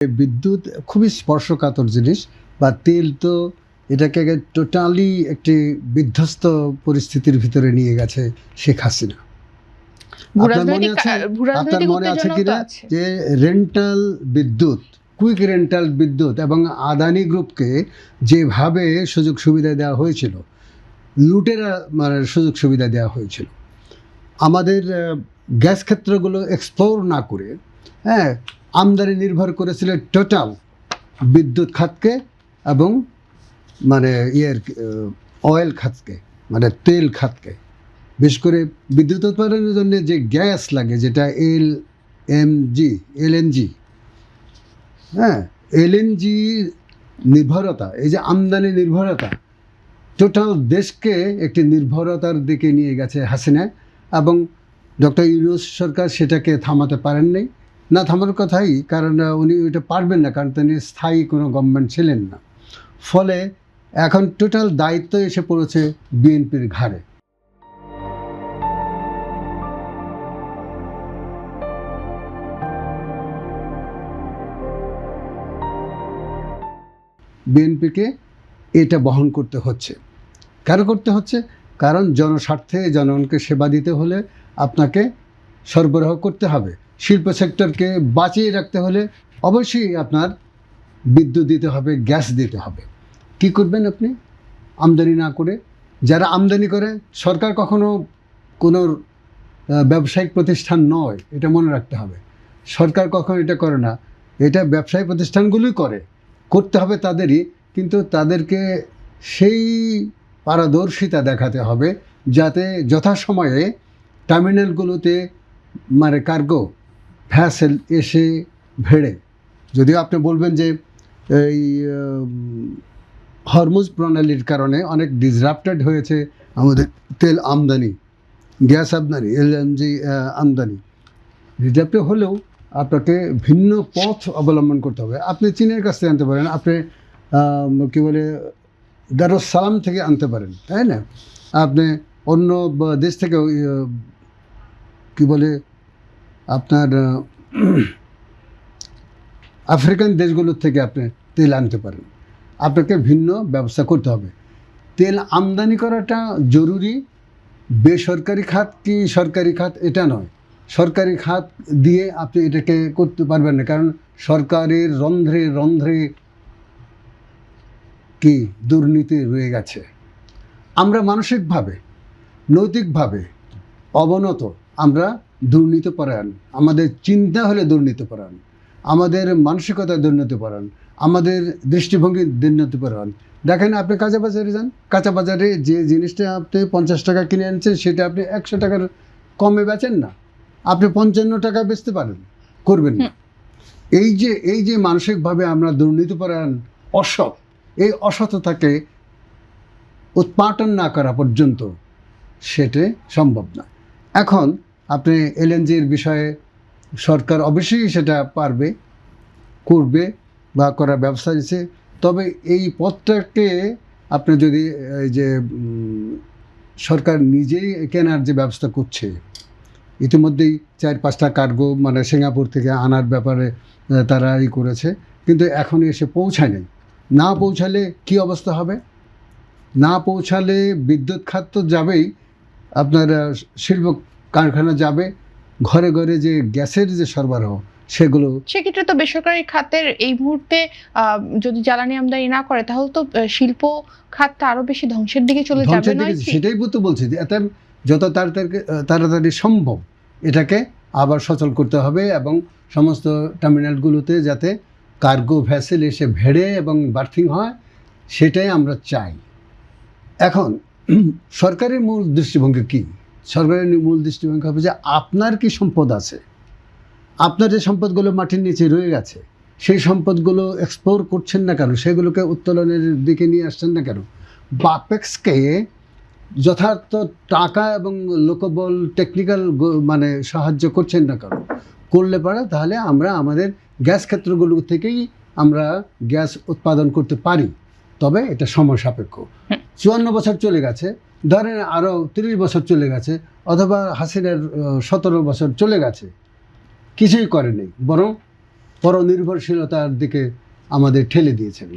বিদ্যুৎ খুবই স্পর্শকাতর জিনিস, বা তেল তো এটাকে টোটালি একটি বিধ্বস্ত পরিস্থিতির ভিতরে নিয়ে গেছে শেখ হাসিনা। আপনার মনে আছে কিনা যে রেন্টাল বিদ্যুৎ, কুইক রেন্টাল বিদ্যুৎ এবং আদানি গ্রুপকে যেভাবে সুযোগ সুবিধা দেওয়া হয়েছিল, লুটেরা মানে সুযোগ সুবিধা দেওয়া হয়েছিল, আমাদের গ্যাস ক্ষেত্রগুলো এক্সপ্লোর না করে আমদানি নির্ভর করেছিল টোটাল বিদ্যুৎ খাতকে এবং মানে অয়েল খাতকে, মানে তেল খাতকে। বিশেষ করে বিদ্যুৎ উৎপাদনের জন্য যে গ্যাস লাগে, যেটা এলএনজি এলএনজি নির্ভরতা, এই যে আমদানি নির্ভরতা, টোটাল দেশকে একটি নির্ভরতার দিকে নিয়ে গেছে হাসিনা। এবং ডক্টর ইউনূস সরকার সেটাকে থামাতে পারেন নাই, না থামার কথাই, কারণ উনি ওইটা পারবেন না, কারণ তিনি স্থায়ী কোনো গভর্নমেন্ট ছিলেন না। ফলে এখন টোটাল দায়িত্ব এসে পড়েছে বিএনপির ঘাড়ে। বিএনপিকে এটা বহন করতে হচ্ছে। কেন করতে হচ্ছে? কারণ জনস্বার্থে জনগণকে সেবা দিতে হলে আপনাকে সরবরাহ করতে হবে। শিল্প সেক্টরকে বাঁচিয়ে রাখতে হলে অবশ্যই আপনার বিদ্যুৎ দিতে হবে, গ্যাস দিতে হবে। কি করবেন আপনি আমদানি না করে? যারা আমদানি করে, সরকার কখনো কোনো ব্যবসায়িক প্রতিষ্ঠান নয়, এটা মনে রাখতে হবে। সরকার কখনো এটা করে না, এটা ব্যবসায়িক প্রতিষ্ঠানগুলোই করতে হবে তাদেরই, কিন্তু তাদেরকে সেই পারদর্শিতা দেখাতে হবে যাতে যথাসময়ে টার্মিনালগুলোতে মানে কার্গো ভ্যাসেল এসে ভেড়ে। যদিও আপনি বলবেন যে এই হরমুজ প্রণালীর কারণে অনেক ডিসরাপ্টেড হয়েছে আমাদের তেল আমদানি, গ্যাস আমদানি, এলএনজি আমদানি। ডিসরাপ্টেড হলেও আপনাকে ভিন্ন পথ অবলম্বন করতে হবে। আপনি চীনের কাছ থেকে আনতে পারেন, আপনি কী বলে দারুসালাম থেকে আনতে পারেন, তাই না? আপনি অন্য দেশ থেকে কী বলে আপনার আফ্রিকান দেশগুলোর থেকে আপনি তেল আনতে পারেন। আপনাকে ভিন্ন ব্যবস্থা করতে হবে। তেল আমদানি করাটা জরুরি। বেসরকারি খাত কি সরকারি খাত এটা নয়, সরকারি খাত দিয়ে আপনি এটাকে করতে পারবেন না, কারণ সরকারের রন্ধ্রে রন্ধ্রে কি দুর্নীতি রয়ে গেছে। আমরা মানসিকভাবে নৈতিকভাবে অবনত, আমরা দুর্নীতিপরায়ণ, আমাদের চিন্তা হলে দুর্নীতিপরায়ণ, আমাদের মানসিকতা দুর্নীতিপরায়ণ, আমাদের দৃষ্টিভঙ্গি দুর্নীতিপরায়ণ। দেখেন, আপনি কাঁচা বাজারে যান, কাঁচা বাজারে যে জিনিসটা আপনি 50 টাকা কিনে আনছেন সেটা আপনি 100 টাকার কমে বেচেন না, আপনি 55 টাকা বেচতে পারেন, করবেন না। এই যে মানসিকভাবে আমরা দুর্নীতিপরায়ণ, অসৎ, এই অসততাকে উৎপাটন না করা পর্যন্ত সেটা সম্ভব না। এখন আপনি এলএনজির বিষয়ে সরকার অবশ্যই সেটা পারবে, করবে বা করার ব্যবস্থা নিচ্ছে। তবে এই পথটাকে আপনি যদি এই যে সরকার নিজেই কেনার যে ব্যবস্থা করছে, ইতিমধ্যেই 4-5টা কার্গো মানে সিঙ্গাপুর থেকে আনার ব্যাপারে তারা করেছে, কিন্তু এখনই এসে পৌঁছায় নাই। না পৌঁছালে কি অবস্থা হবে? না পৌঁছালে বিদ্যুৎ খাত তো যাবেই, আপনার শিল্প কারখানা যাবে, ঘরে ঘরে যে গ্যাসের যে সরবরাহ সেগুলো। সেক্ষেত্রে তো বেসরকারি খাতের এই মুহূর্তে যদি জ্বালানি আমদানি না করে তাহলে তো শিল্প খাতটা আরো বেশি ধ্বংসের দিকে চলে যাবে না? সেটাই তো বলছি, এত যত তাড়াতাড়ি সম্ভব এটাকে আবার সচল করতে হবে এবং সমস্ত টার্মিনালগুলোতে যাতে কার্গো ভ্যাসেল এসে ভেড়ে এবং বার্থিং হয়, সেটাই আমরা চাই। এখন সরকারের মূল দৃষ্টিভঙ্গি কী? সরকারের মূল দৃষ্টিভঙ্গি হবে যে আপনার কি সম্পদ আছে, আপনার যে সম্পদগুলো মাটির নিচে রয়ে গেছে, সেই সম্পদগুলো এক্সপ্লোর করছেন না কেন? সেগুলোকে উত্তোলনের দিকে নিয়ে আসছেন না কেন? বাপেক্সকে যথার্থ টাকা এবং লোকবল, টেকনিক্যাল মানে সাহায্য করছেন না কেন? করলে পারে তাহলে আমরা আমাদের গ্যাস ক্ষেত্রগুলো থেকেই আমরা গ্যাস উৎপাদন করতে পারি। তবে এটা সময় সাপেক্ষ। 54 বছর চলে গেছে, ধরেন আরও 30 বছর চলে গেছে, অথবা হাসিনার 17 বছর চলে গেছে, কিছুই করেনি, বরং পরনির্ভরশীলতার দিকে আমাদের ঠেলে দিয়েছেন।